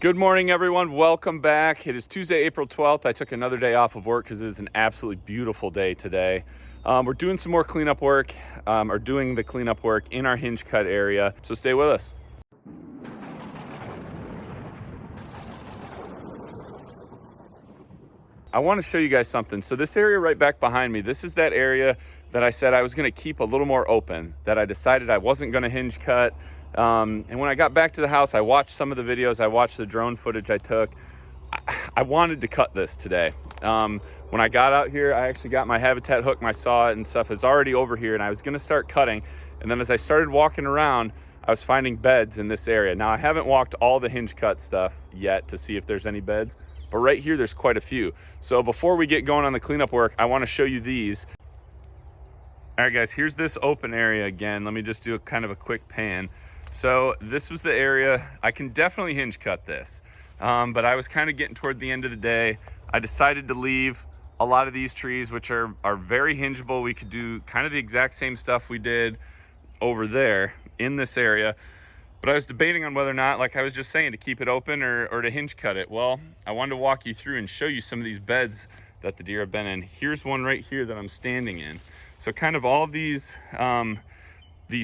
Good morning, everyone. Welcome back. It is Tuesday, April 12th. I took another day off of work because it is an absolutely beautiful day today. We're doing some more cleanup work, or doing the cleanup work in our hinge cut area. So stay with us. I want to show you guys something. So this area right back behind me, this is that area that I said I was going to keep a little more open, that I decided I wasn't going to hinge cut. And when I got back to the house, I watched some of the videos, I watched the drone footage I took. I wanted to cut this today. When I got out here, I actually got my habitat hook, my saw and stuff. It's already over here and I was going to start cutting. And then as I started walking around, I was finding beds in this area. Now I haven't walked all the hinge cut stuff yet to see if there's any beds, but right here there's quite a few. So before we get going on the cleanup work, I want to show you these. All right guys, here's this open area again. Let me just do a kind of a quick pan. So this was the area. I can definitely hinge cut this, but I was kind of getting toward the end of the day. I decided to leave a lot of these trees, which are very hingeable. We could do kind of the exact same stuff we did over there in this area, but I was debating on whether or not, like I was just saying, to keep it open or to hinge cut it. Well, I wanted to walk you through and show you some of these beds that the deer have been in. Here's one right here that I'm standing in. So kind of all these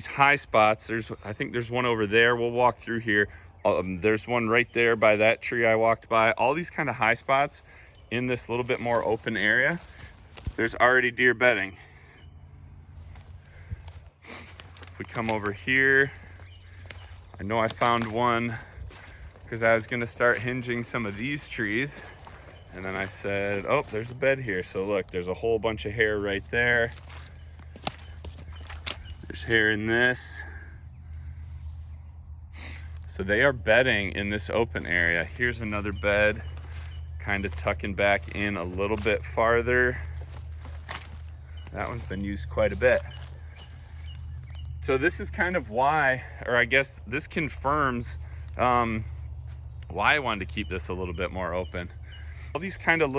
high spots. I think there's one over there. We'll walk through here. There's one right there by that tree I walked by. All these kind of high spots in this little bit more open area, there's already deer bedding. If we come over here, I know I found one because I was going to start hinging some of these trees, and then I said, oh, there's a bed here. So look, there's a whole bunch of hair right there. There's hair in this. So they are bedding in this open area. Here's another bed, kind of tucking back in a little bit farther. That one's been used quite a bit. So this is kind of why, or I guess this confirms why I wanted to keep this a little bit more open. All these kind of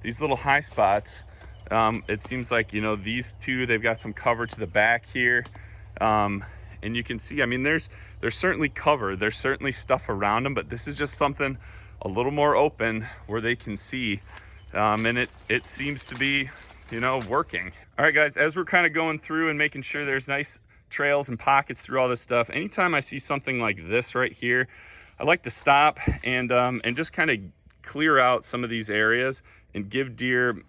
these little high spots, it seems like, you know, these two, they've got some cover to the back here. And you can see, I mean, there's certainly cover, there's certainly stuff around them, but this is just something a little more open where they can see. And it seems to be, you know, working. All right, guys, as we're kind of going through and making sure there's nice trails and pockets through all this stuff, anytime I see something like this right here, I like to stop and just kind of clear out some of these areas and give deer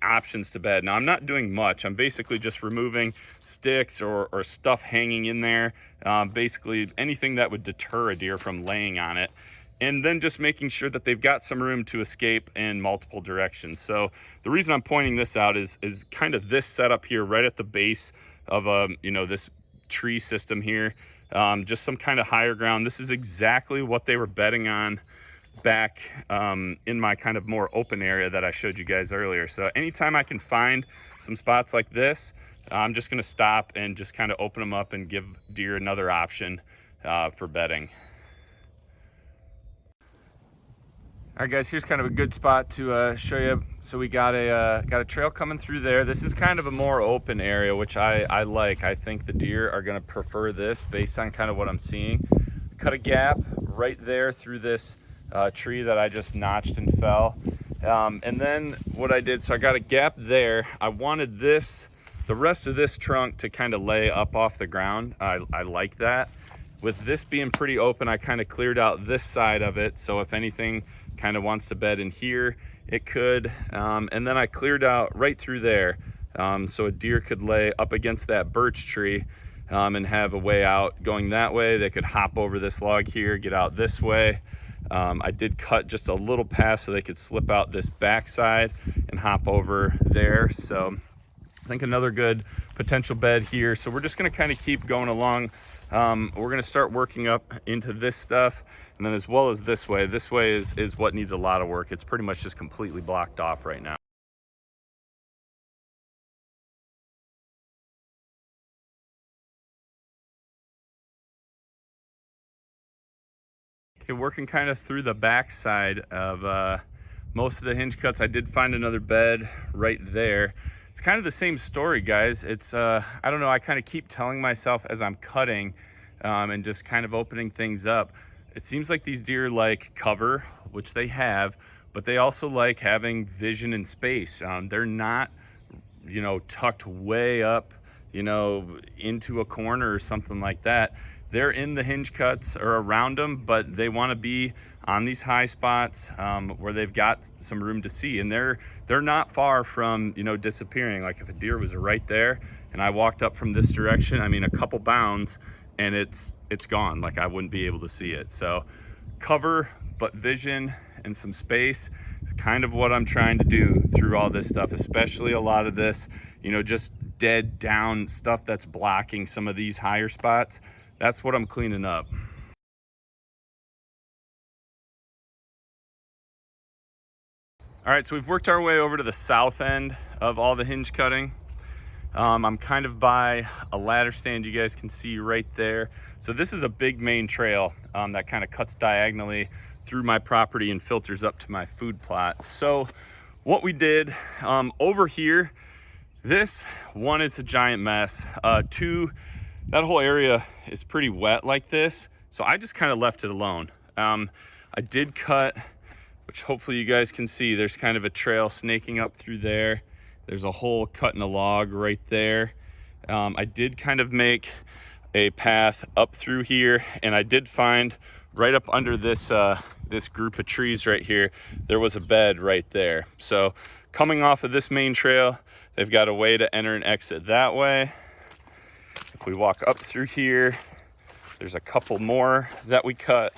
options to bed. Now I'm not doing much. I'm basically just removing sticks or stuff hanging in there, basically anything that would deter a deer from laying on it, and then just making sure that they've got some room to escape in multiple directions. So the reason I'm pointing this out is kind of this setup here right at the base of you know, this tree system here, just some kind of higher ground. This is exactly what they were bedding on back in my kind of more open area that I showed you guys earlier. So anytime I can find some spots like this, I'm just going to stop and just kind of open them up and give deer another option for bedding. All right, guys, here's kind of a good spot to show you. So we got a trail coming through there. This is kind of a more open area, which I like. I think the deer are going to prefer this based on kind of what I'm seeing. Cut a gap right there through this tree that I just notched and fell. And then what I did, so I got a gap there. I wanted the rest of this trunk to kind of lay up off the ground. I like that. With this being pretty open, I kind of cleared out this side of it. So if anything kind of wants to bed in here, it could. And then I cleared out right through there. So a deer could lay up against that birch tree and have a way out going that way. They could hop over this log here, get out this way. I did cut just a little path so they could slip out this backside and hop over there. So I think another good potential bed here. So we're just going to kind of keep going along. We're going to start working up into this stuff, and then as well as this way. This way is what needs a lot of work. It's pretty much just completely blocked off right now. Okay, working kind of through the back side of most of the hinge cuts. I did find another bed right there. It's kind of the same story, guys. It's I don't know, I kind of keep telling myself as I'm cutting and just kind of opening things up, It seems like these deer like cover, which they have, but they also like having vision and space. They're not, you know, tucked way up, you know, into a corner or something like that. They're in the hinge cuts or around them, but they want to be on these high spots where they've got some room to see. And they're not far from, you know, disappearing. Like if a deer was right there and I walked up from this direction, I mean, a couple bounds and it's gone. Like I wouldn't be able to see it. So cover, but vision and some space is kind of what I'm trying to do through all this stuff, especially a lot of this, you know, just dead down stuff that's blocking some of these higher spots. That's what I'm cleaning up. All right, so we've worked our way over to the south end of all the hinge cutting. I'm kind of by a ladder stand you guys can see right there. So this is a big main trail that kind of cuts diagonally through my property and filters up to my food plot. So what we did over here, this one, it's a giant mess. Two, that whole area is pretty wet like this. So I just kind of left it alone. I did cut, which hopefully you guys can see, there's kind of a trail snaking up through there. There's a hole cut in a log right there. I did kind of make a path up through here, and I did find right up under this this group of trees right here, there was a bed right there. So coming off of this main trail, they've got a way to enter and exit that way. If we walk up through here, there's a couple more that we cut.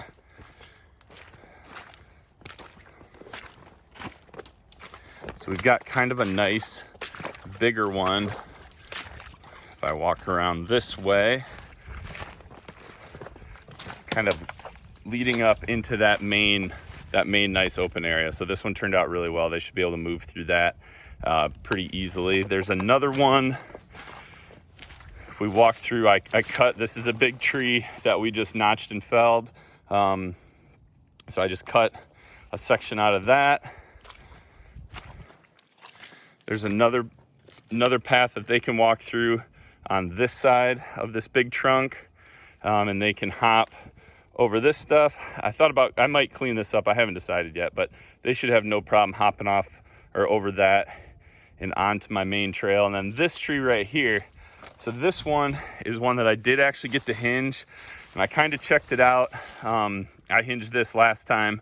So we've got kind of a nice bigger one. If I walk around this way, kind of leading up into that main nice open area. So this one turned out really well. They should be able to move through that pretty easily. There's another one. If we walk through, I cut, this is a big tree that we just notched and felled. So I just cut a section out of that. There's another path that they can walk through on this side of this big trunk, and they can hop over this stuff. I might clean this up. I haven't decided yet, but they should have no problem hopping off or over that and onto my main trail. And then this tree right here. So this one is one that I did actually get to hinge, and I kind of checked it out. I hinged this last time.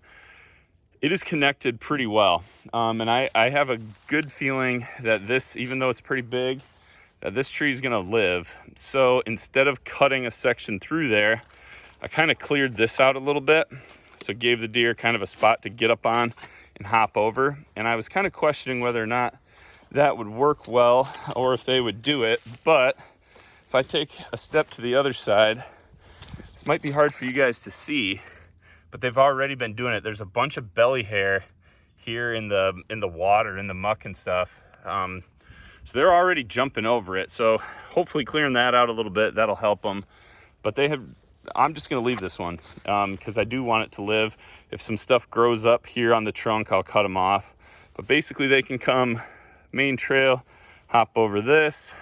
It is connected pretty well. And I have a good feeling that this, even though it's pretty big, that this tree is gonna live. So instead of cutting a section through there, I kind of cleared this out a little bit. So gave the deer kind of a spot to get up on and hop over. And I was kind of questioning whether or not that would work well or if they would do it. But if I take a step to the other side, this might be hard for you guys to see, but they've already been doing it. There's a bunch of belly hair here in the water, in the muck and stuff. So they're already jumping over it. So hopefully clearing that out a little bit, that'll help them. But I'm just gonna leave this one because I do want it to live. If some stuff grows up here on the trunk, I'll cut them off. But basically they can come main trail, hop over this.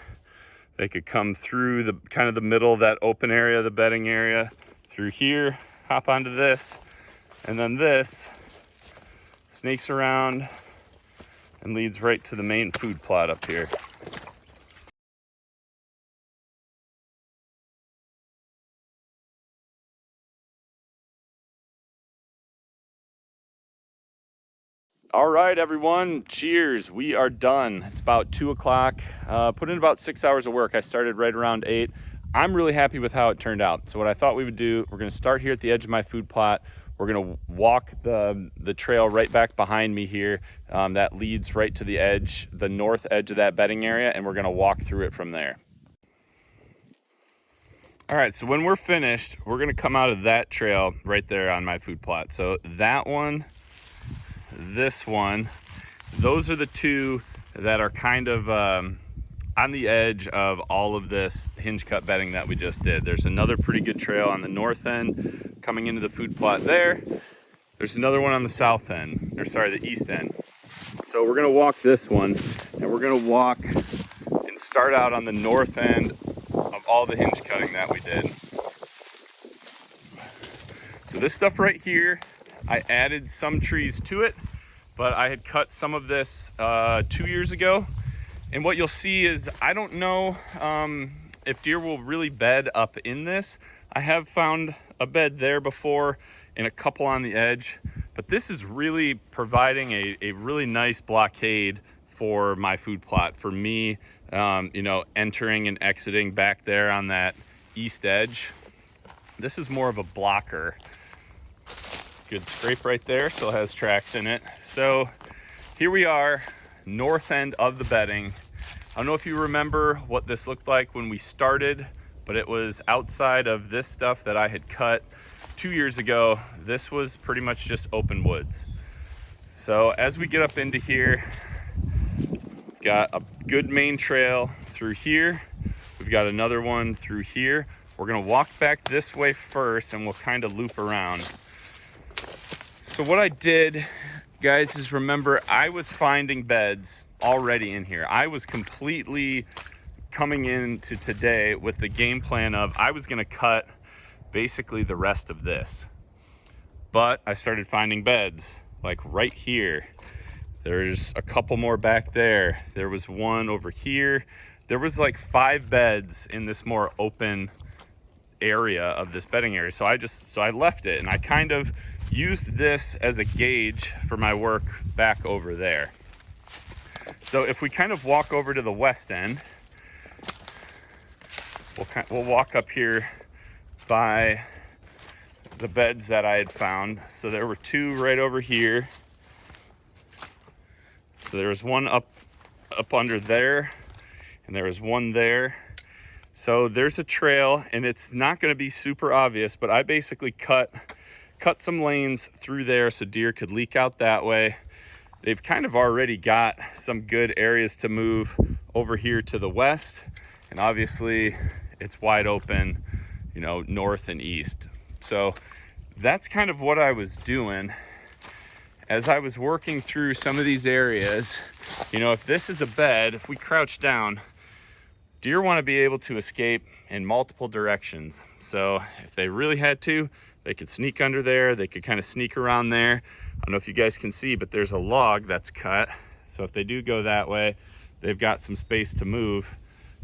They could come through the kind of the middle of that open area, the bedding area, through here, hop onto this, and then this snakes around and leads right to the main food plot up here. All right, everyone, cheers. We are done. It's about 2 o'clock. Put in about 6 hours of work. I started right around 8. I'm really happy with how it turned out. So what I thought we would do, we're gonna start here at the edge of my food plot. We're gonna walk the trail right back behind me here that leads right to the edge, the north edge of that bedding area, and we're gonna walk through it from there. All right, so when we're finished, we're gonna come out of that trail right there on my food plot. So that one, this one, those are the two that are kind of on the edge of all of this hinge cut bedding that we just did. There's another pretty good trail on the north end coming into the food plot there. There's another one on the south end, or sorry, the east end. So we're gonna walk this one, and we're gonna walk and start out on the north end of all the hinge cutting that we did. So this stuff right here, I added some trees to it, but I had cut some of this 2 years ago. And what you'll see is, I don't know if deer will really bed up in this. I have found a bed there before and a couple on the edge, but this is really providing a really nice blockade for my food plot, for me, you know, entering and exiting back there on that east edge. This is more of a blocker. Good scrape right there, still has tracks in it. So here we are, north end of the bedding. I don't know if you remember what this looked like when we started, but it was outside of this stuff that I had cut 2 years ago. This was pretty much just open woods. So as we get up into here, we've got a good main trail through here. We've got another one through here. We're gonna walk back this way first and we'll kind of loop around. So what I did, guys, is remember I was finding beds already in here. I was completely coming into today with the game plan of I was gonna cut basically the rest of this. But I started finding beds like right here. There's a couple more back there. There was one over here. There was like 5 beds in this more open area of this bedding area. So I left it, and I kind of used this as a gauge for my work back over there. So if we kind of walk over to the west end, we'll walk up here by the beds that I had found. So there were 2 right over here. So there was one up under there, and there was one there. So there's a trail, and it's not going to be super obvious, but I basically cut some lanes through there so deer could leak out that way. They've kind of already got some good areas to move over here to the west, and obviously it's wide open, you know, north and east. So that's kind of what I was doing as I was working through some of these areas. You know, if this is a bed, if we crouch down, deer want to be able to escape in multiple directions. So if they really had to, they could sneak under there. They could kind of sneak around there. I don't know if you guys can see, but there's a log that's cut. So if they do go that way, they've got some space to move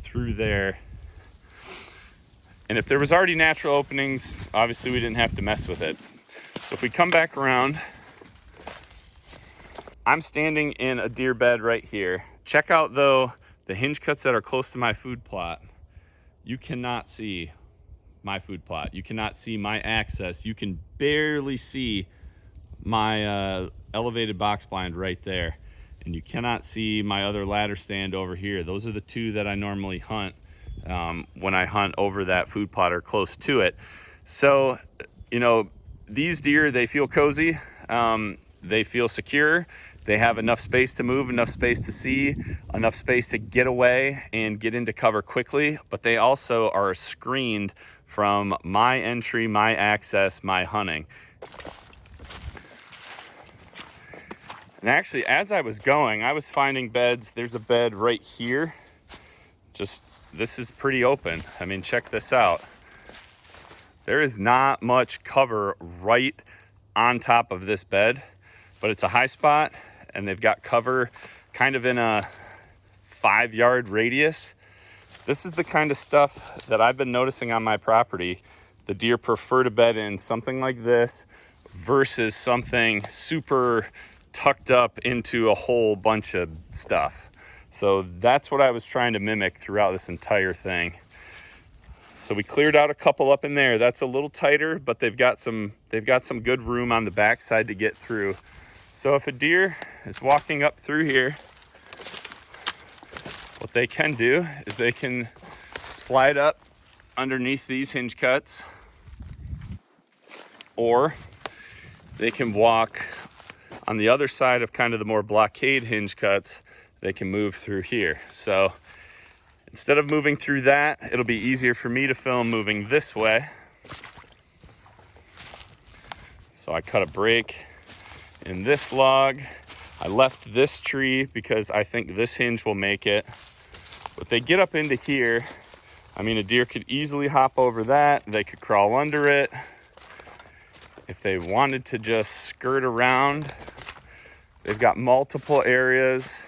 through there. And if there was already natural openings, obviously we didn't have to mess with it. So if we come back around, I'm standing in a deer bed right here. Check out though, the hinge cuts that are close to my food plot. You cannot see my food plot. You cannot see my access. You can barely see my elevated box blind right there. And you cannot see my other ladder stand over here. Those are the 2 that I normally hunt when I hunt over that food plot or close to it. So, you know, these deer, they feel cozy. They feel secure. They have enough space to move, enough space to see, enough space to get away and get into cover quickly, but they also are screened from my entry, my access, my hunting. And actually, as I was going, I was finding beds. There's a bed right here. This is pretty open. I mean, check this out. There is not much cover right on top of this bed, but it's a high spot. And they've got cover kind of in a 5-yard radius. This is the kind of stuff that I've been noticing on my property. The deer prefer to bed in something like this versus something super tucked up into a whole bunch of stuff. So that's what I was trying to mimic throughout this entire thing. So we cleared out a couple up in there. That's a little tighter, but they've got some good room on the backside to get through. So if a deer is walking up through here, what they can do is they can slide up underneath these hinge cuts, or they can walk on the other side of kind of the more blockade hinge cuts. They can move through here. So instead of moving through that, it'll be easier for me to film moving this way. So I cut a break in this log. I left this tree because I think this hinge will make it. But they get up into here. I mean, a deer could easily hop over that. They could crawl under it. If they wanted to just skirt around, they've got multiple areas.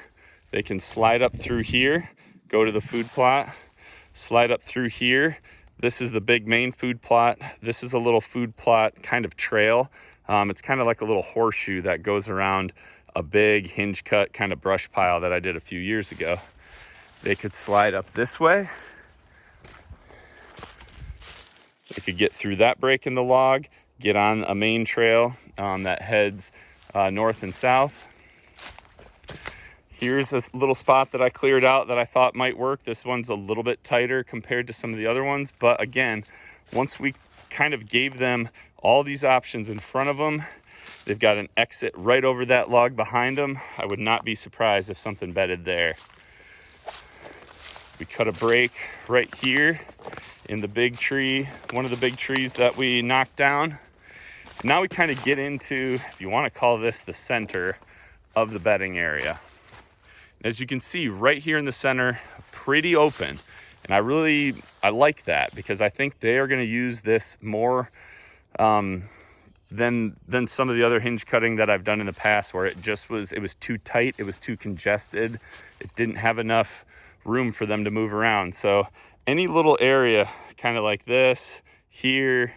They can slide up through here, go to the food plot, slide up through here. This is the big main food plot. This is a little food plot kind of trail. It's kind of like a little horseshoe that goes around a big hinge cut kind of brush pile that I did a few years ago. They could slide up this way. They could get through that break in the log, get on a main trail that heads north and south. Here's a little spot that I cleared out that I thought might work. This one's a little bit tighter compared to some of the other ones, but again, once we kind of gave them all these options in front of them, they've got an exit right over that log behind them. I would not be surprised if something bedded there. We cut a break right here in the big tree, one of the big trees that we knocked down. Now we kind of get into, if you want to call this the center of the bedding area. As you can see right here in the center, pretty open. And I like that because I think they are going to use this more than some of the other hinge cutting that I've done in the past, where it was too tight, it was too congested, it didn't have enough room for them to move around. So any little area kind of like this here,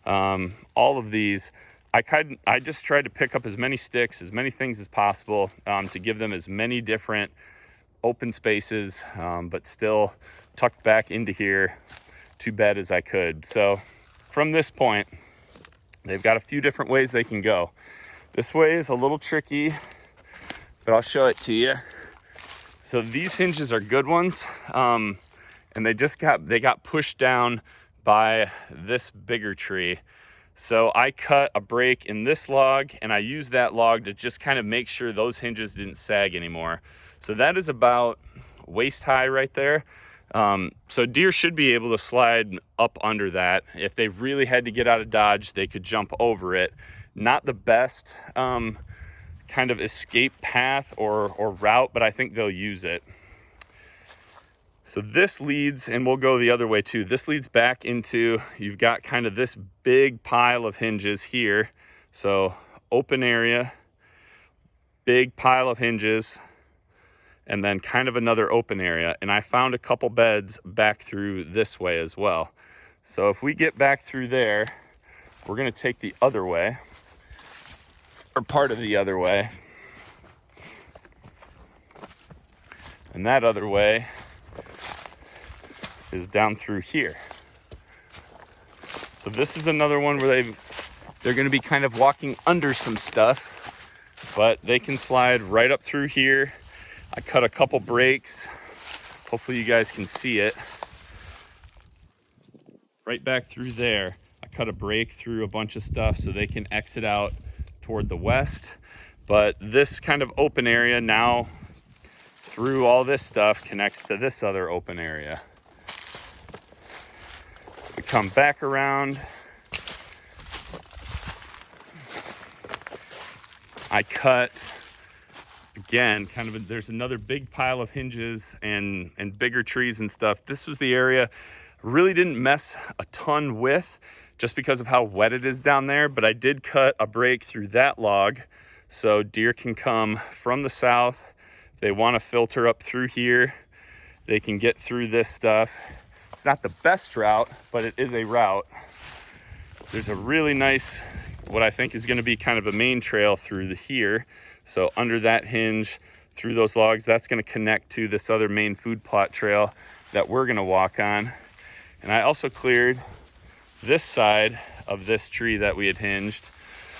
all of these, I just tried to pick up as many sticks, as many things as possible, to give them as many different open spaces, but still tucked back into here to bed as I could. So from this point, they've got a few different ways they can go. This way is a little tricky, but I'll show it to you. So these hinges are good ones, and they got pushed down by this bigger tree. So I cut a break in this log, and I used that log to just kind of make sure those hinges didn't sag anymore. So that is about waist high right there. So deer should be able to slide up under that. If they really had to get out of Dodge, they could jump over it. Not the best kind of escape path or route, but I think they'll use it. So this leads, and we'll go the other way too, this leads back into, you've got kind of this big pile of hinges here. So open area, big pile of hinges, and then kind of another open area. And I found a couple beds back through this way as well. So if we get back through there, we're gonna take the other way, or part of the other way. And that other way is down through here. So this is another one where they're gonna be kind of walking under some stuff, but they can slide right up through here. I cut a couple breaks. Hopefully you guys can see it. Right back through there, I cut a break through a bunch of stuff so they can exit out toward the west. But this kind of open area now, through all this stuff, connects to this other open area. We come back around. I cut, again, there's another big pile of hinges and bigger trees and stuff. This was the area really didn't mess a ton with just because of how wet it is down there, but I did cut a break through that log so deer can come from the south. If they want to filter up through here, they can get through this stuff. It's not the best route, but it is a route. There's a really nice, what I think is going to be kind of a main trail through here. So under that hinge, through those logs, that's going to connect to this other main food plot trail that we're going to walk on. And I also cleared this side of this tree that we had hinged,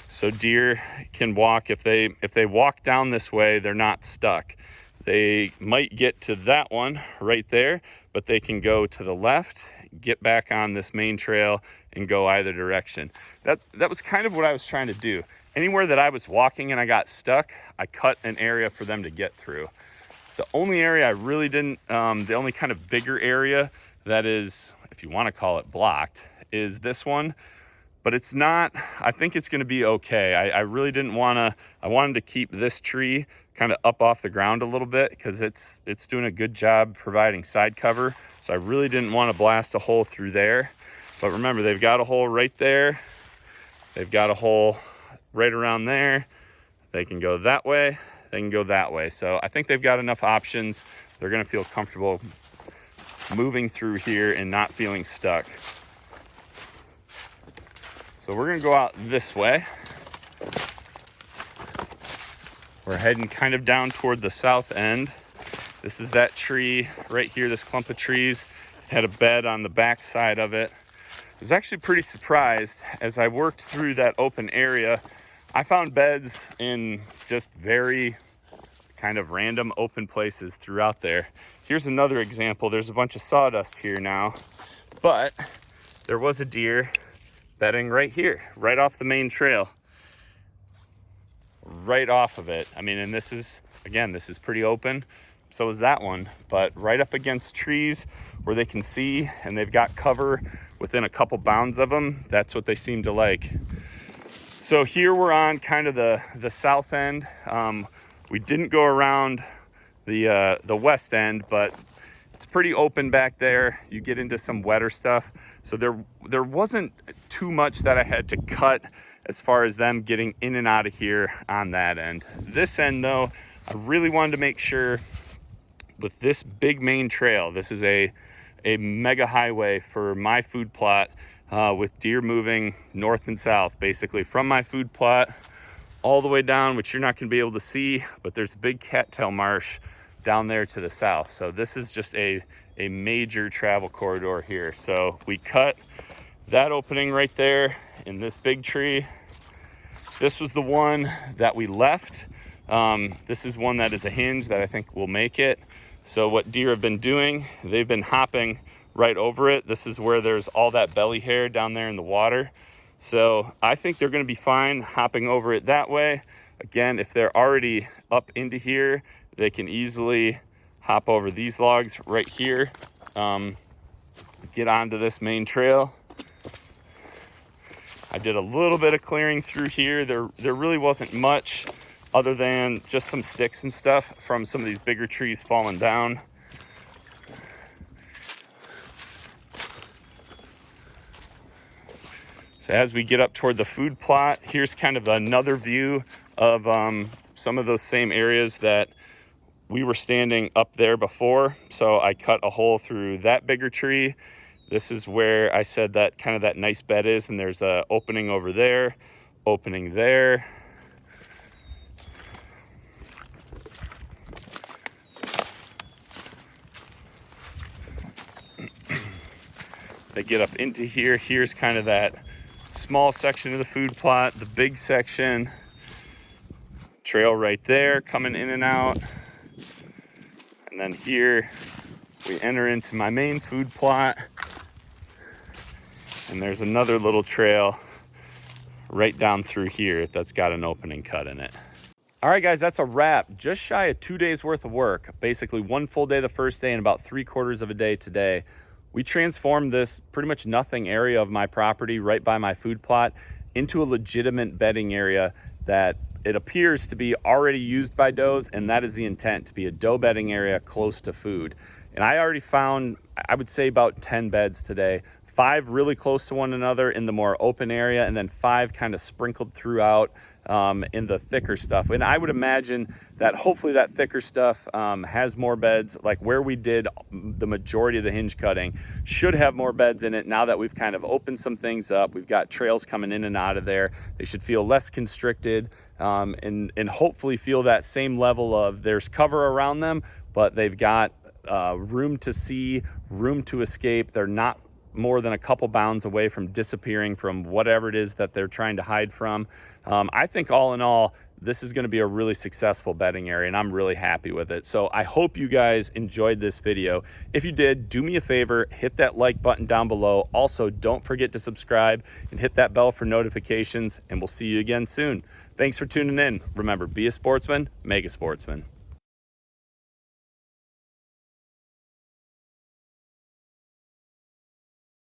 so deer can walk. If they walk down this way, they're not stuck. They might get to that one right there, but they can go to the left, get back on this main trail, and go either direction. That was kind of what I was trying to do. Anywhere that I was walking and I got stuck, I cut an area for them to get through. The only area I really didn't, the only kind of bigger area that is, if you want to call it blocked, is this one. But it's not, I think it's going to be okay. I really didn't want to, I wanted to keep this tree kind of up off the ground a little bit because it's doing a good job providing side cover. So I really didn't want to blast a hole through there. But remember, they've got a hole right there, They've got a hole right around there. They can go that way, they can go that way. So I think they've got enough options. They're gonna feel comfortable moving through here and not feeling stuck. So we're gonna go out this way. We're heading kind of down toward the south end. This is that tree right here, this clump of trees. Had a bed on the back side of it. I was actually pretty surprised as I worked through that open area. I found beds in just very kind of random open places throughout there. Here's another example. There's a bunch of sawdust here now, but there was a deer bedding right here, right off the main trail. Right off of it. I mean, and this is, again, this is pretty open. So is that one, but right up against trees where they can see and they've got cover within a couple bounds of them. That's what they seem to like. So here we're on kind of the south end. We didn't go around the west end, but it's pretty open back there. You get into some wetter stuff. So there wasn't too much that I had to cut as far as them getting in and out of here on that end. This end though, I really wanted to make sure with this big main trail, this is a mega highway for my food plot with deer moving north and south, basically from my food plot all the way down, which you're not gonna be able to see, but there's a big cattail marsh down there to the south. So this is just a major travel corridor here. So we cut that opening right there in this big tree. This was the one that we left. This is one that is a hinge that I think will make it. So what deer have been doing, they've been hopping right over it. This is where there's all that belly hair down there in the water. So I think they're gonna be fine hopping over it that way. Again, if they're already up into here, they can easily hop over these logs right here, get onto this main trail. I did a little bit of clearing through here. There really wasn't much other than just some sticks and stuff from some of these bigger trees falling down. So as we get up toward the food plot, here's kind of another view of some of those same areas that we were standing up there before. So I cut a hole through that bigger tree. This is where I said that kind of that nice bed is, and there's a opening over there, opening there. They get up into here. Here's kind of that small section of the food plot, the big section, trail right there coming in and out. And then here we enter into my main food plot. And there's another little trail right down through here that's got an opening cut in it. All right, guys, that's a wrap. Just shy of 2 days worth of work. Basically 1 full day the first day and about 3/4 of a day today. We transformed this pretty much nothing area of my property right by my food plot into a legitimate bedding area that it appears to be already used by does, and that is the intent, to be a doe bedding area close to food. And I already found, I would say, about 10 beds today. 5 really close to one another in the more open area, and then 5 kind of sprinkled throughout in the thicker stuff. And I would imagine that hopefully that thicker stuff has more beds, like where we did the majority of the hinge cutting should have more beds in it. Now that we've kind of opened some things up, we've got trails coming in and out of there. They should feel less constricted and hopefully feel that same level of there's cover around them, but they've got room to see, room to escape. They're not more than a couple bounds away from disappearing from whatever it is that they're trying to hide from. I think all in all, this is going to be a really successful bedding area, and I'm really happy with it. So I hope you guys enjoyed this video. If you did, do me a favor, hit that like button down below. Also, don't forget to subscribe and hit that bell for notifications, and we'll see you again soon. Thanks for tuning in. Remember, be a sportsman, make a sportsman.